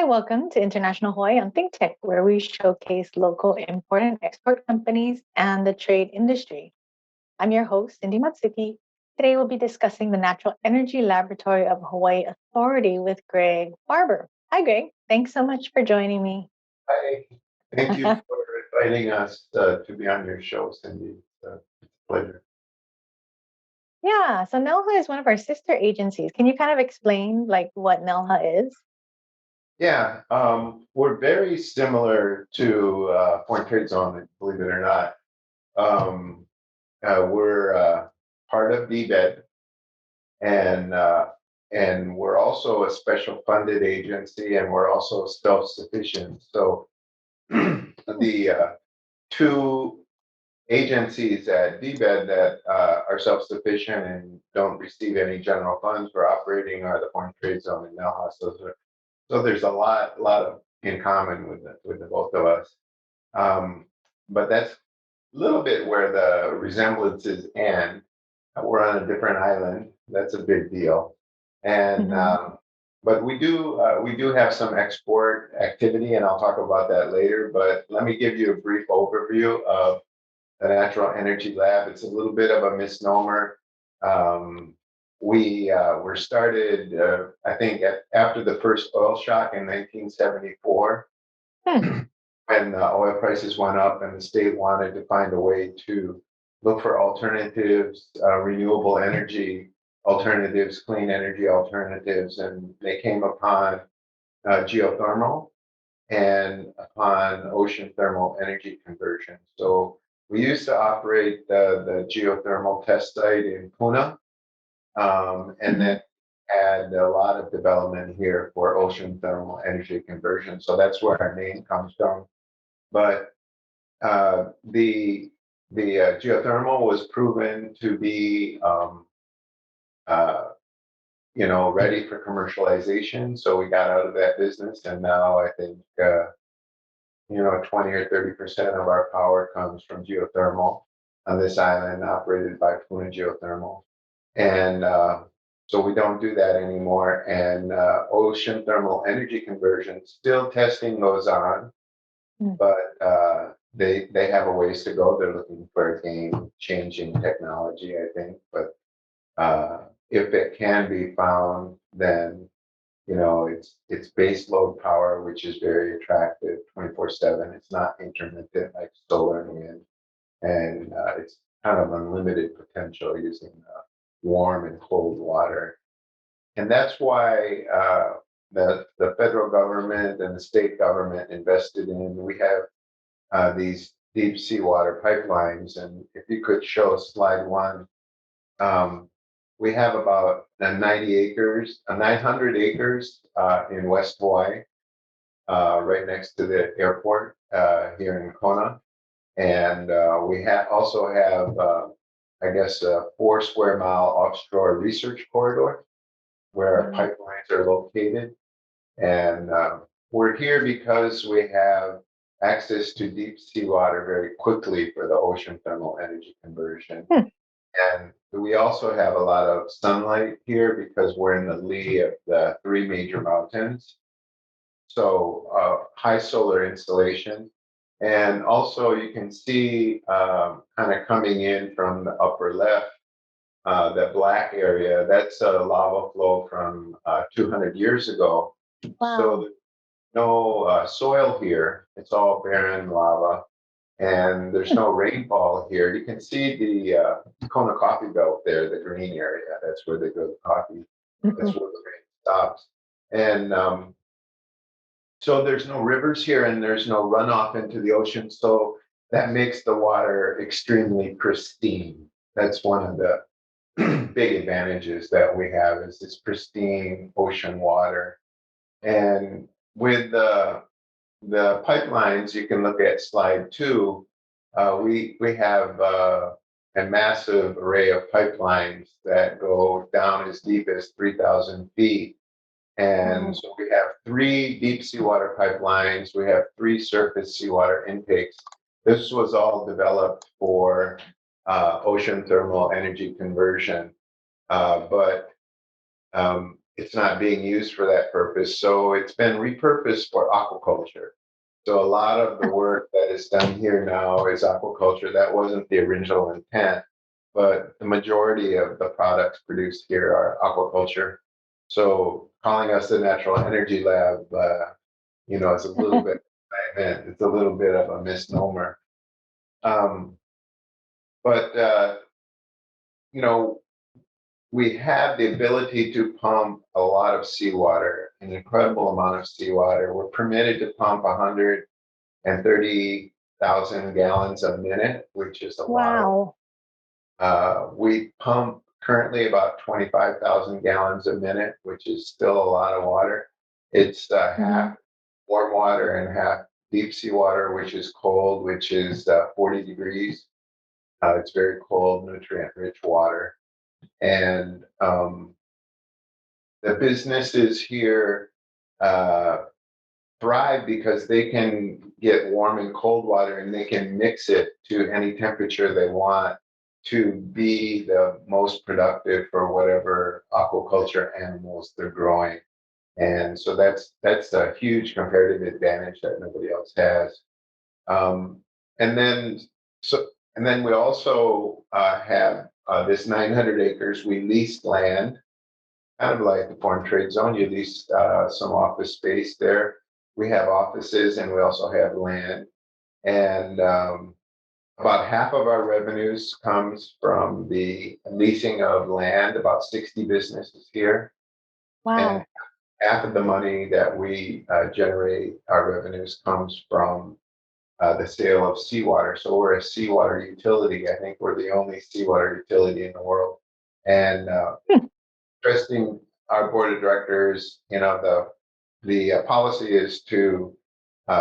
Hi, welcome to International Hawaii on ThinkTech, where we showcase local import and export companies and the trade industry. I'm your host, Cindy Matsuki. Today we'll be discussing the Natural Energy Laboratory of Hawaii Authority with Greg Barbour. Hi, Greg. Thanks so much for joining me. Hi, thank you for inviting us to be on your show, Cindy. It's a pleasure. Yeah, so NELHA is one of our sister agencies. Can you kind of explain what NELHA is? Yeah, we're very similar to Foreign Trade Zone, believe it or not. Um, we're part of DBED, and uh, and we're also a special funded agency, and we're also self-sufficient. So the two agencies at DBED that are self-sufficient and don't receive any general funds for operating are the Foreign Trade Zone and NELHA. So there's a lot of in common with the both of us. But that's a little bit where the resemblances end. We're on a different island. That's a big deal. And Mhm. but we do have some export activity, and I'll talk about that later. But let me give you a brief overview of the Natural Energy Lab. It's a little bit of a misnomer. Um, we were started, I think, after the first oil shock in 1974, Hmm. when oil prices went up and the state wanted to find a way to look for alternatives, renewable energy alternatives, clean energy alternatives, and they came upon geothermal and upon ocean thermal energy conversion. So we used to operate the geothermal test site in Puna, and Mhm. then had a lot of development here for ocean thermal energy conversion. So that's where our name comes from. But the geothermal was proven to be uh, ready for commercialization. So we got out of that business, and now I think 20 or 30% of our power comes from geothermal on this island operated by Puna Geothermal. And so we don't do that anymore. And ocean thermal energy conversion, still testing goes on, Mm. but they have a ways to go. They're looking for a game-changing technology, I think. But if it can be found, then it's base load power, which is very attractive 24/7. It's not intermittent like solar and wind, and it's kind of unlimited potential using warm and cold water. And that's why the federal government and the state government invested in. We have these deep seawater pipelines, and if you could show slide one, um, we have about 90 acres, 900 acres in West Hawaii, right next to the airport here in Kona. And also have, I guess, a 4 square mile offshore research corridor where our Wow. pipelines are located. And we're here because we have access to deep seawater very quickly for the ocean thermal energy conversion. Hmm. And we also have a lot of sunlight here because we're in the lee of the three major mountains. So high solar installation. And also you can see kind of coming in from the upper left, that black area, that's a lava flow from 200 years ago. So Wow. there's no soil here. It's all barren lava and there's Hmm. no rainfall here. You can see the Kona coffee belt there, the green area. That's where they grow the coffee. That's Mhm. where the rain stops. And so there's no rivers here and there's no runoff into the ocean. So that makes the water extremely pristine. That's one of the big advantages that we have is this pristine ocean water. And with the pipelines, you can look at slide two. We have a massive array of pipelines that go down as deep as 3,000 feet. And Wow. so we have three deep seawater pipelines. We have three surface seawater intakes. This was all developed for ocean thermal energy conversion. But it's not being used for that purpose. So it's been repurposed for aquaculture. So a lot of the work that is done here now is aquaculture. That wasn't the original intent, but the majority of the products produced here are aquaculture. So calling us the Natural Energy Lab, is a little bit, it's a little bit of a misnomer. Um, but you know, we have the ability to pump a lot of seawater, an incredible amount of seawater. We're permitted to pump 130,000 gallons a minute, which is a lot of. Wow. We pump currently about 25,000 gallons a minute, which is still a lot of water. It's half warm water and half deep sea water, which is cold, which is 40 degrees. It's very cold, nutrient-rich water. And the businesses here thrive because they can get warm and cold water and they can mix it to any temperature they want to be the most productive for whatever aquaculture animals they're growing. And so that's a huge comparative advantage that nobody else has. Um, and then so and then we also have this 900 acres. We leased land, kind of like the foreign trade zone. You lease some office space there. We have offices and we also have land. And about half of our revenues comes from the leasing of land, about 60 businesses here. And Wow. half of the money that we generate, our revenues comes from the sale of seawater. So we're a seawater utility. I think we're the only seawater utility in the world. And Hmm. interesting, our board of directors, the policy is to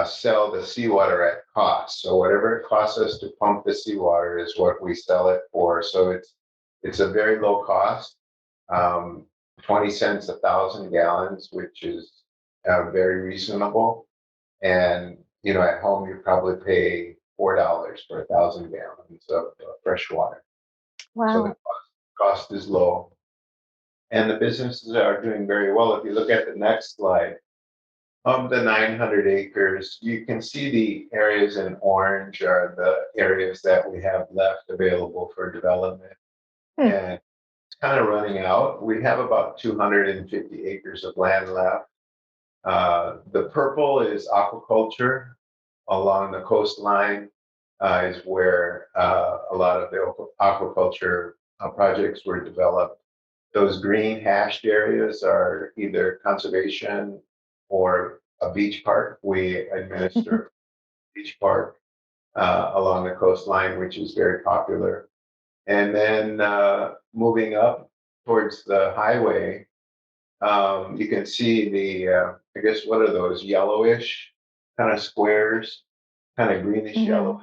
sell the seawater at cost. So whatever it costs us to pump the seawater is what we sell it for. So it's a very low cost, 20 cents a thousand gallons, which is very reasonable. And at home you probably pay $4 for 1,000 gallons of fresh water. So the Wow. cost is low. And the businesses are doing very well. If you look at the next slide, of the 900 acres, you can see the areas in orange are the areas that we have left available for development. Hmm. And it's kind of running out. We have about 250 acres of land left. The purple is aquaculture along the coastline, is where a lot of the aquaculture projects were developed. Those green hashed areas are either conservation or a beach park. We administer a beach park along the coastline, which is very popular. And then moving up towards the highway, you can see I guess, what are those yellowish kind of squares, kind of greenish yellow.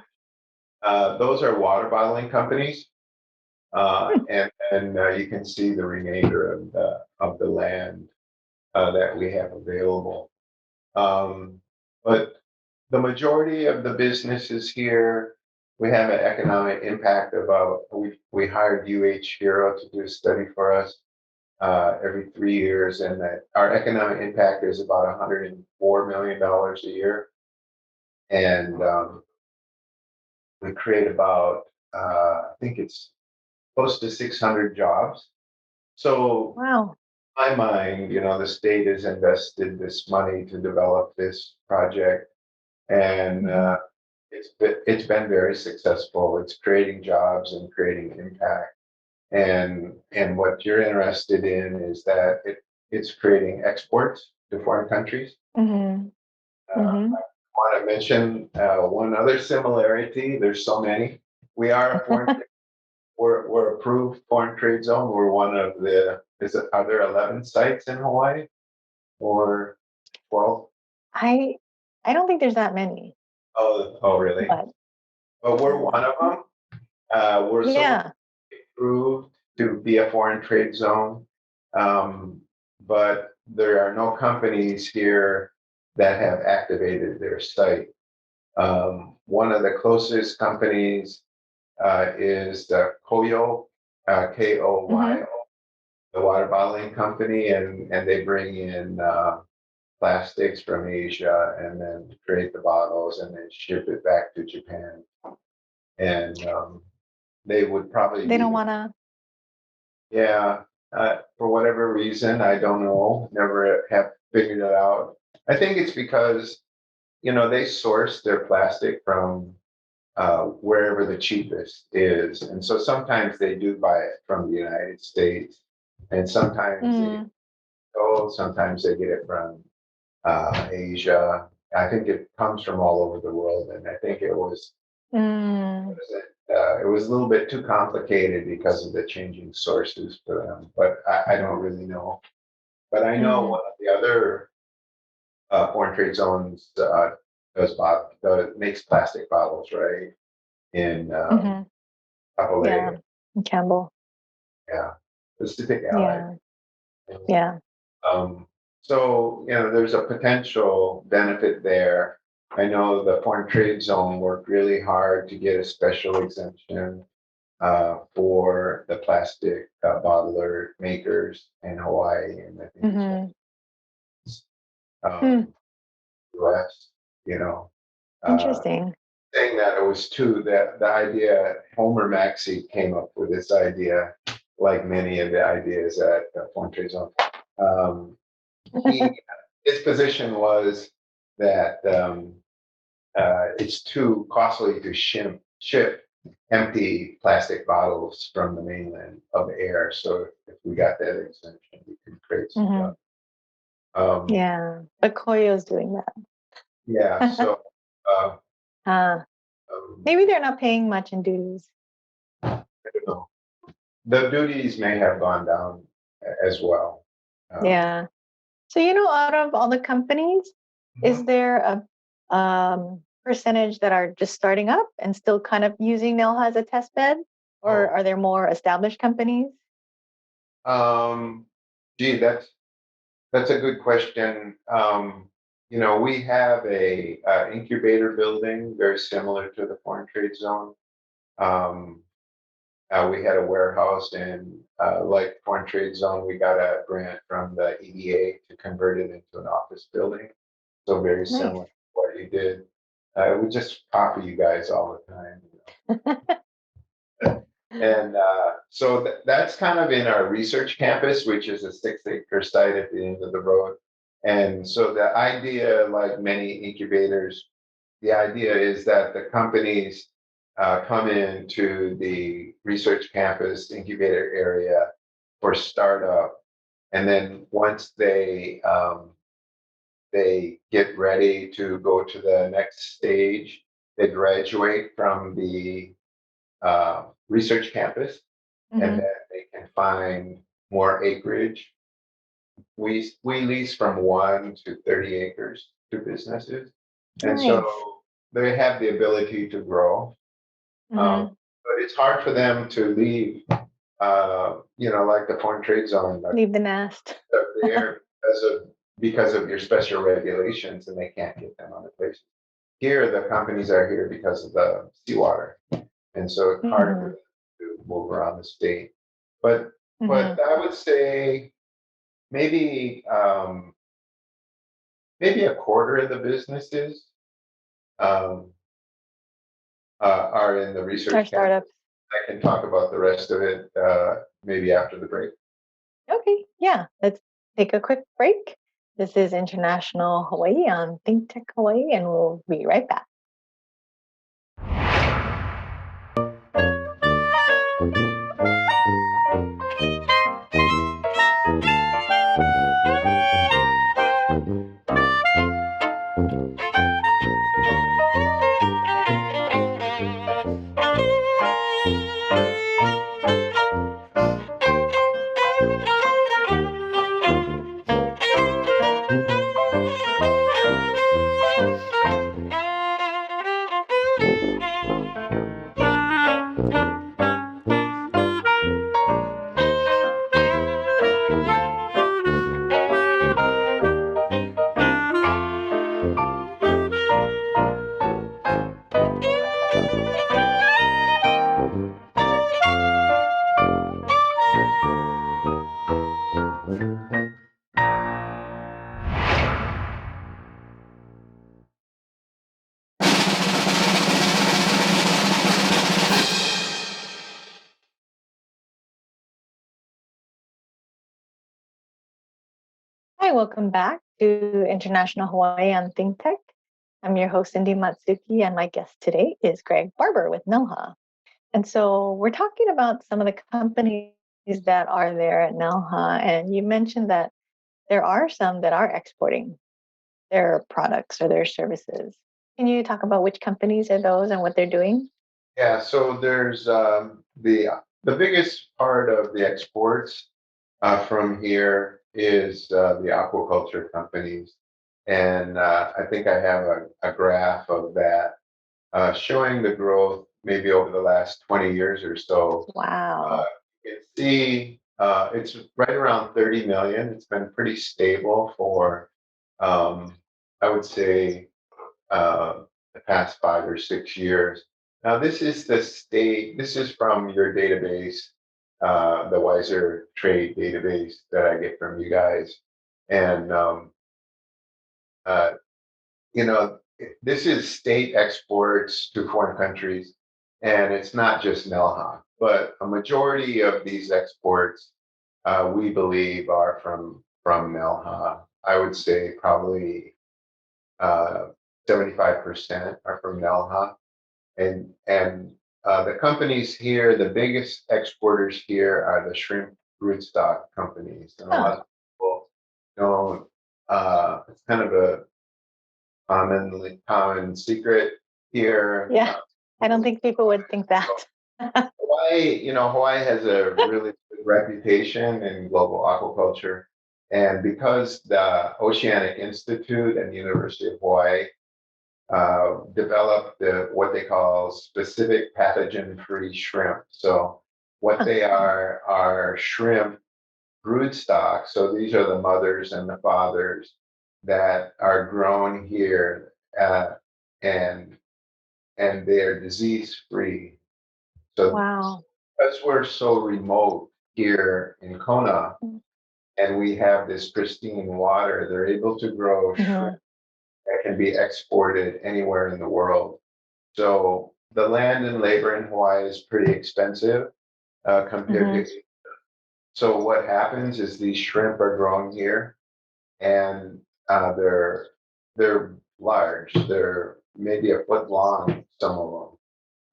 Those are water bottling companies. And you can see the remainder of the land that we have available. But the majority of the businesses here, we have an economic impact of we hired Hero to do a study for us every 3 years, and that our economic impact is about $104 million a year. And we create about, I think it's close to 600 jobs. So Wow. in my mind, the state has invested this money to develop this project, and it's been very successful. It's creating jobs and creating impact. And what you're interested in is that it's creating exports to foreign countries. Mm-hmm. Mm-hmm. I want to mention one other similarity. There's so many. We are a foreign. We're approved foreign trade zone. We're one of are there 11 sites in Hawaii or 12? I I don't think there's that many, Oh, really? but But we're one of them. So yeah. approved to be a foreign trade zone. But there are no companies here that have activated their site. One of the closest companies is the Koyo, Mm-hmm. Koyo. the water bottling company, and they bring in plastics from Asia and then create the bottles and then ship it back to Japan. And they would probably They be don't the, want to. yeah, for whatever reason, I don't know, never have figured it out. I think it's because, they source their plastic from wherever the cheapest is. And so sometimes they do buy it from the United States, and sometimes Mm, sometimes they get it from Asia. I think it comes from all over the world, and I think mm, it was a little bit too complicated because of the changing sources for them. But I don't really know. But I know mm, one of the other foreign trade zones makes plastic bottles, right? In mm-hmm. Yeah. Kapolei, Campbell. yeah, Pacific Allied. Yeah. Yeah. Um, so, there's a potential benefit there. I know the foreign trade zone worked really hard to get a special exemption for the plastic bottler makers in Hawaii, and I think it's Mm-hmm. Hmm. US, you know, uh, Interesting. saying that it was too that the idea Homer Maxey came up with this idea, like many of the ideas at the foreign trade zone. Um, he his position was that it's too costly to ship empty plastic bottles from the mainland of air. So if we got that exemption, we could create some Hmm. jobs. Um, Yeah. But Koyo's doing yeah. that. So uh, um, Maybe they're not paying much in duties. I don't know. The duties may have gone down as well. Um, Yeah. So, out of all the companies, is there a percentage that are just starting up and still kind of using NELHA as a test bed? Or oh, are there more established companies? um, gee, that's a good question. We have a incubator building very similar to the foreign trade zone. Um, we had a warehouse in like foreign trade zone. We got a grant from the EDA to convert it into an office building. So very Nice. similar to what you did. We just copy you guys all the time. And so that's kind of in our research campus, which is a 6-acre site at the end of the road. And so the idea, like many incubators, the idea is that the companies come into the research campus incubator area for startup. And then once they get ready to go to the next stage, they graduate from the research campus, and Hmm. then they can find more acreage. We lease from 1 to 30 acres to businesses, and Nice. so they have the ability to grow. Hmm. But it's hard for them to leave, like the foreign trade zone, like Leave the nest. up there because of your special regulations, and they can't get them other places. Here, the companies are here because of the seawater, and so it's hard for Hmm. them to move around the state. But Hmm. but I would say maybe maybe a quarter of the businesses um, are in the Our research campus. startups. I can talk about the rest of it maybe after the break. Okay. Yeah. Let's take a quick break. This is International Hawaii on ThinkTech Hawaii, and we'll be right back. Hi, welcome back to International Hawaii on ThinkTech. I'm your host, Cindy Matsuki, and my guest today is Greg Barbour with NELHA. And so we're talking about some of the companies that are there at NELHA, and you mentioned that there are some that are exporting their products or their services. Can you talk about which companies are those and what they're doing? Yeah, so there's the biggest part of the exports from here is the aquaculture companies, and I think I have a graph of that showing the growth maybe over the last 20 years or so. Uh, Wow. you can see it's right around 30 million. It's been pretty stable for I would say the past 5 or 6 years. Now, this is the state, this is from your database, the Wiser Trade database that I get from you guys. And, uh, you know, this is state exports to foreign countries, and it's not just NELHA, but a majority of these exports, we believe, are from NELHA. I would say probably uh, 75% are from NELHA. And the companies here, the biggest exporters here are the shrimp rootstock companies. And a Huh. lot of people don't, it's kind of a common secret here. Yeah, I don't think people would think that. Hawaii has a really good reputation in global aquaculture. And because the Oceanic Institute and the University of Hawaii developed what they call specific pathogen-free shrimp. So what they are shrimp broodstock. So these are the mothers and the fathers that are grown here, and they're disease-free. So Wow. because we're so remote here in Kona, and we have this pristine water, they're able to grow shrimp Mhm. that can be exported anywhere in the world. So the land and labor in Hawaii is pretty expensive compared Mhm. to. So what happens is these shrimp are grown here, and they're large. They're maybe a foot long, some of them,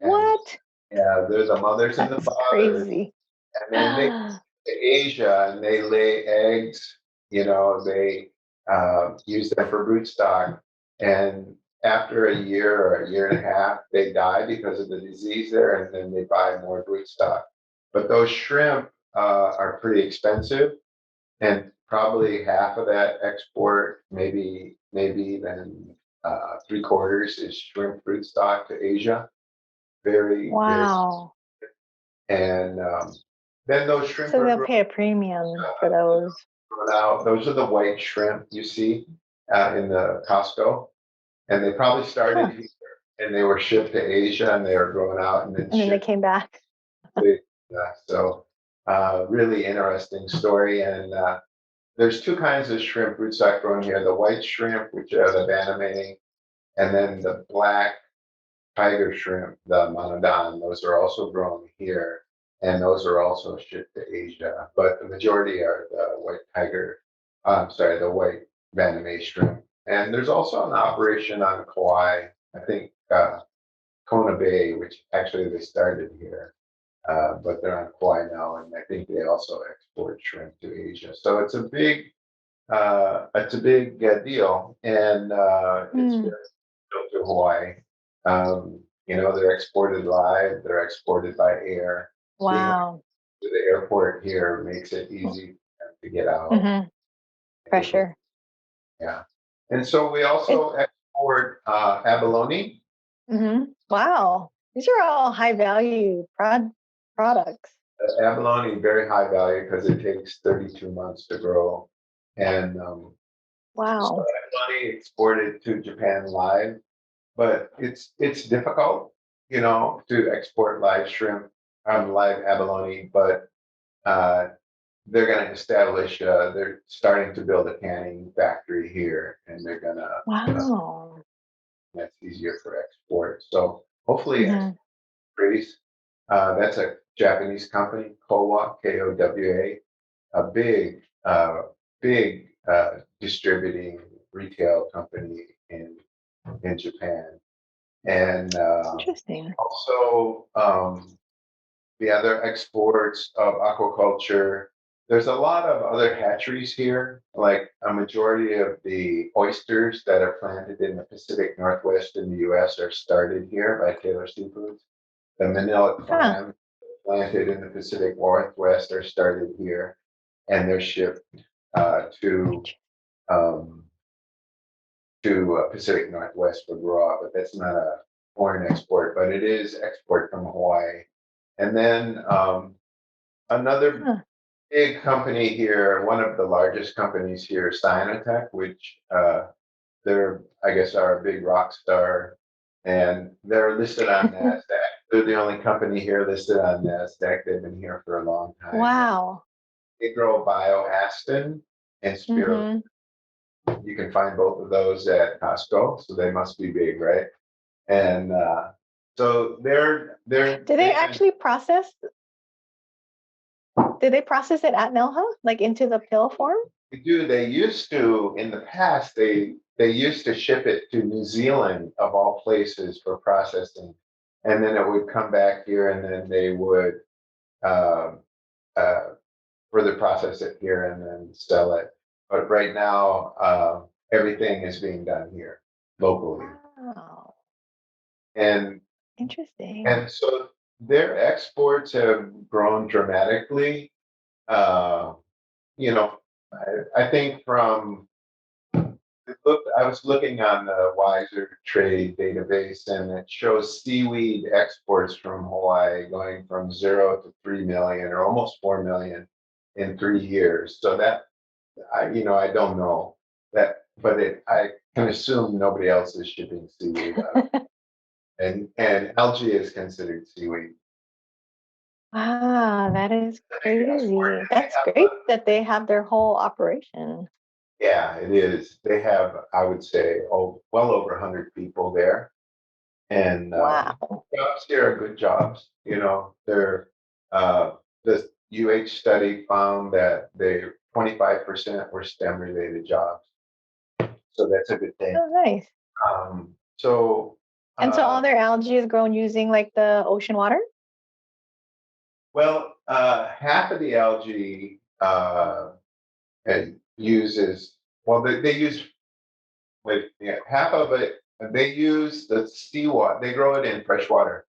and What? yeah, they're the mothers and the That's fathers, crazy. and then they to Asia and they lay eggs. They use them for broodstock, and after a year or a year and a half, they die because of the disease there, and then they buy more broodstock. But those shrimp are pretty expensive, and probably half of that export, maybe even three quarters, is shrimp broodstock to Asia. Very, very, Wow. and then those shrimp So are they'll pay a premium for those. grown out. Those are the white shrimp you see in the Costco, and they probably Huh. started here and they were shipped to Asia and they were grown out and then And then they shipped. came back. So really interesting story. And there's two kinds of shrimp rootstock grown here: the white shrimp, which are the Baname, and then the black tiger shrimp, the Manadon. Those are also grown here, and those are also shipped to Asia. But the majority are the white tiger. I'm sorry, the white Baname shrimp. And there's also an operation on Kauai, I think Kona Bay, which actually they started here, but they're on Kauai now, and I think they also export shrimp to Asia. So it's a big deal, and it's Hmm. very built to Hawaii. They're exported live, they're exported by air. Being Wow. to the airport here makes it easy to get out. Hmm. Able, Pressure. yeah. And so we It, also export abalone. wow. These are all high value products. Abalone very high value because it takes 32 months to grow, and so Wow. abalone exported to Japan live, but it's difficult, to export live shrimp, live abalone, but uh, they're going to establish. They're starting to build a canning factory here, and they're going to. Wow. That's easier for export. So hopefully, Hmm. increase. That's a Japanese company, Kowa, Kowa, a big, big distributing retail company in Japan. And Interesting. also the other exports of aquaculture. There's a lot of other hatcheries here, like a majority of the oysters that are planted in the Pacific Northwest in the US are started here by Taylor Seafoods. The Manila Huh. clams planted in the Pacific Northwest are started here, and they're shipped to um, Pacific Northwest for raw, but that's not a foreign export, but it is export from Hawaii. And then another Huh. big company here, one of the largest companies here, Sinotech, which they're, I guess, are a big rock star, and they're listed on NASDAQ. They're the only company here listed on NASDAQ. They've been here for a long time, and Wow. they grow bioastin and spirulina. Mm-hmm. You can find both of those at Costco, so they must be big, right? And so Do they they've been. actually process? Did they process it at NELHA, like into the pill form? They do. They used to in the past. They used to ship it to New Zealand of all places for processing, and then it would come back here, and then they would uh, uh, further process it here and then sell it. But right now, everything is being done here locally, Wow. and Interesting. and so their exports have grown dramatically. Uh, you know, I think from I was looking on the Wiser Trade database, and it shows seaweed exports from Hawaii going from 0 to 3 million, or almost 4 million in 3 years. So that I don't know that, but I can assume nobody else is shipping seaweed out, and algae is considered seaweed. Wow, that is They export crazy. it. They That's have great that they have their whole operation. Yeah, it is. They have, I would say, well over 100 people there, and Wow. jobs here are good jobs. They're the UH study found that they 25% were STEM related jobs, so that's a good thing. Oh, nice. So And so uh, all their algae is grown using like the ocean water? well, half of the algae it uses they use half of it. They use the seawater. They grow it in fresh water,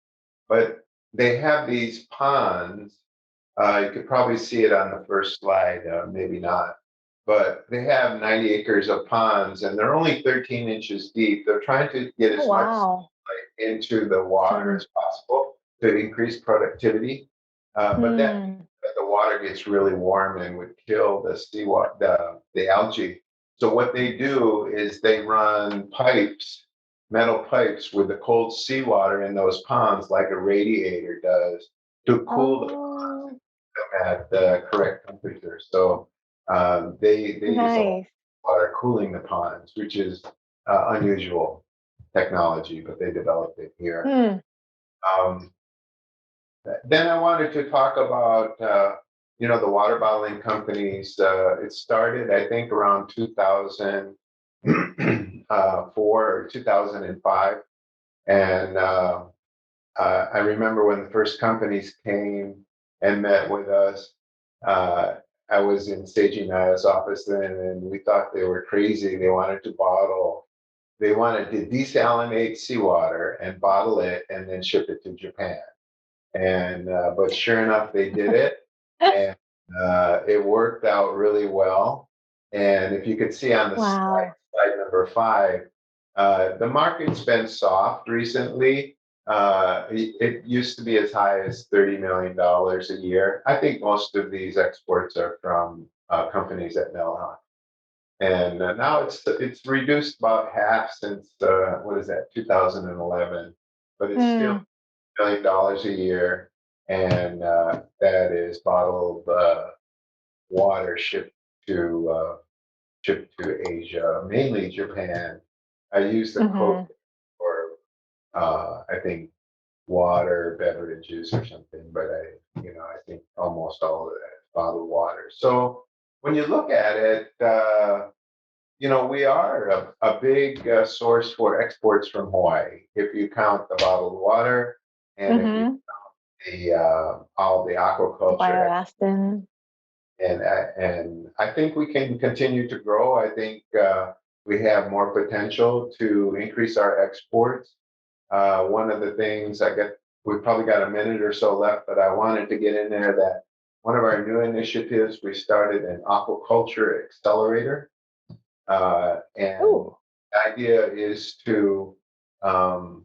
but they have these ponds. You could probably see it on the first slide, maybe not. But they have 90 acres of ponds, and they're only 13 inches deep. They're trying to get Oh, as much wow. into the water Some, as possible to increase productivity. But that means hmm. that the water gets really warm and would kill the seawater, the algae. So what they do is they run pipes, metal pipes with the cold seawater in those ponds, like a radiator does, to cool them Oh, at the correct temperature. So they use a lot of nice. water cooling the ponds, which is unusual technology, but they developed it here. Hmm. Um, then I wanted to talk about the water bottling companies. It started, I think, around 2004 or 2005, and I remember when the first companies came and met with us. Uh, I was in Seiji Naya's office then, and we thought they were crazy. They wanted to desalinate seawater and bottle it and then ship it to Japan. And but sure enough, they did it, and it worked out really well. And if you could see on the Wow. slide number 5, the market's been soft recently. It used to be as high as $30 million a year. I think most of these exports are from companies at NELHA, and now it's reduced about half since what is that, 2011, but it's still Hmm. $1 million a year, and that is bottled water shipped to Asia, mainly Japan. I use the Coke Hmm. for I think water, beverages, or something, but I think almost all of that is bottled water. So when you look at it, we are a big source for exports from Hawaii. If you count the bottled water and if you Mm-hmm. all the The aquaculture, bioastin. and I think we can continue to grow. I think we have more potential to increase our exports. One of the things we've probably got a minute or so left, but I wanted to get in there that one of our new initiatives, we started an aquaculture accelerator. And Oh. the idea is to um,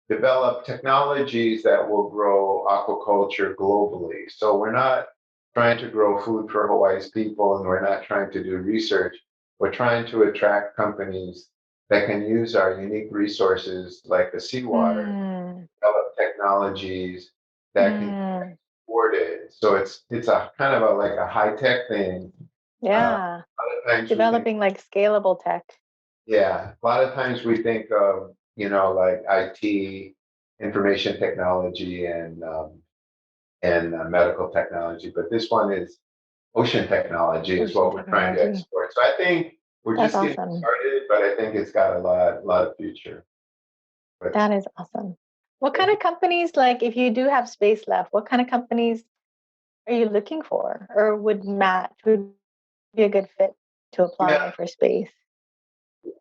develop technologies that will grow aquaculture globally. So we're not trying to grow food for Hawaii's people, and we're not trying to do research. We're trying to attract companies that can use our unique resources like the seawater, Mm. develop technologies that can Mm. afford it. So it's a kind of like a high tech thing. Yeah. A lot of times we think, Developing like scalable tech. yeah, a lot of times we think of, like IT, information technology, and medical technology, but this one is ocean technology is Ocean what we're trying to technology. export. So I think we're That's just getting awesome. started, but I think it's got a lot of future. But That is awesome. What kind thank you. of companies, like if you do have space left, what kind of companies are you looking for or would be a good fit to Yeah, apply for space?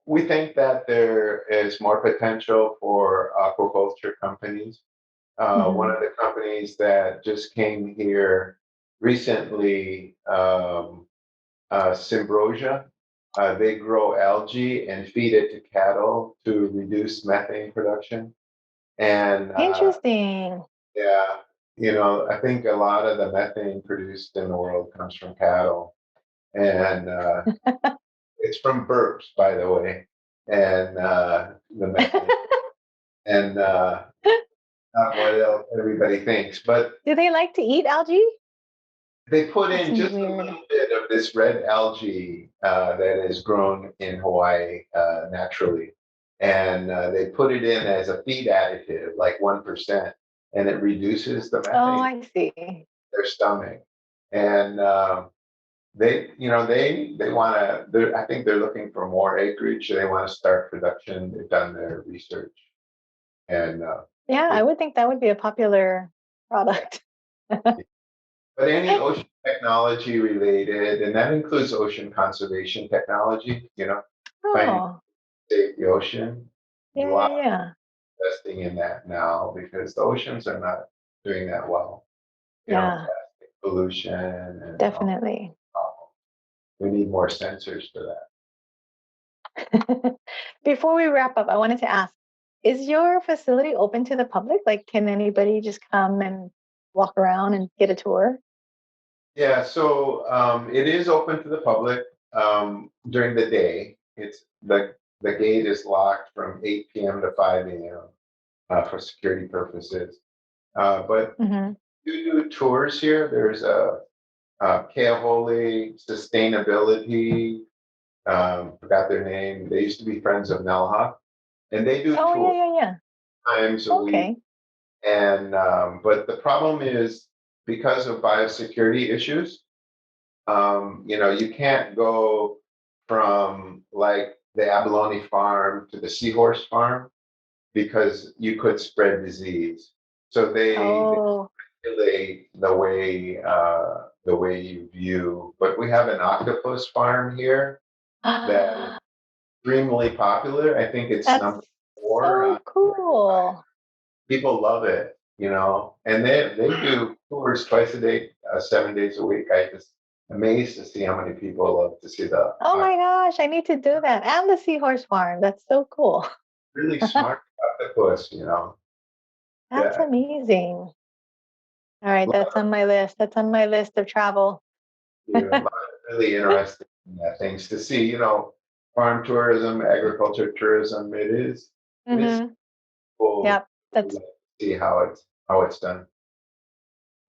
we think that there is more potential for aquaculture companies. One Hmm. of the companies that just came here recently, Symbrosia. They grow algae and feed it to cattle to reduce methane production. And Interesting. yeah, I think a lot of the methane produced in the world comes from cattle. And it's from burps, by the way, and the methane. And not what else everybody thinks, but Do they like to eat algae? they put That in seems just a weird. little bit of this red algae that is grown in Hawaii naturally. And they put it in as a feed additive, like 1%, and it reduces the Oh, methane in I see. their stomach. And they want to, I think they're looking for more acreage. They want to start production. They've done their research. And Yeah, I we, would think that would be a popular product. but any ocean technology related, and that includes ocean conservation technology, finding Oh, save the ocean. A yeah, lot yeah, yeah. of investing in that now because the oceans are not doing that well. Yeah, Plastic pollution and all definitely. that problem. We need more sensors for that. Before we wrap up, I wanted to ask, is your facility open to the public? Like, can anybody just come and walk around and get a tour? Yeah, so it is open to the public during the day. The gate is locked from 8 p.m. to 5 a.m. For security purposes. But Hmm. you do tours here. There's a Keahole Sustainability. Forgot their name. They used to be friends of NELHA, and they do Oh, yeah, tours yeah, yeah. times a week. Okay. And but the problem is because of biosecurity issues, you can't go from like the abalone farm to the seahorse farm because you could spread disease. So they Oh, regulate the way you view. But we have an octopus farm here that is extremely popular. I think it's that's number 4. so cool. People love it, and they do tours twice a day, 7 days a week. I just amazed to see how many people love to see the Oh my gosh, I need to do that. And the seahorse farm. That's so cool. really smart octopus. That's Yeah, amazing. All right, a lot that's on my list. That's on my list of travel. a lot of really interesting things to see. Farm tourism, agriculture tourism. It is Hmm. cool Yep, to that's see how it's done.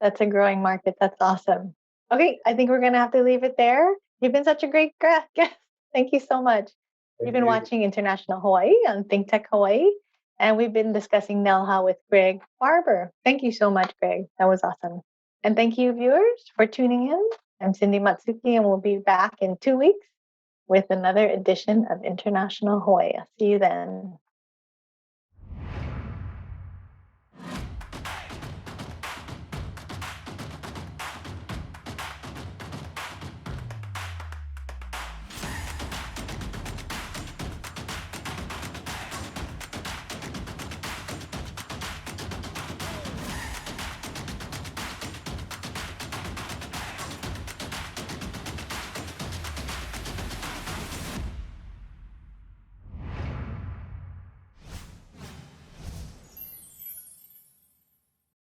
that's a growing market. That's awesome. Okay, I think we're gonna have to leave it there. You've been such a great guest. Thank you so much. You've Thank been you. watching International Hawaii on ThinkTech Hawaii, and we've been discussing NELHA with Greg Barbour. Thank you so much, Greg. That was awesome. And thank you, viewers, for tuning in. I'm Cindy Matsuki, and we'll be back in 2 weeks. with another edition of International Hawaii. I'll see you then.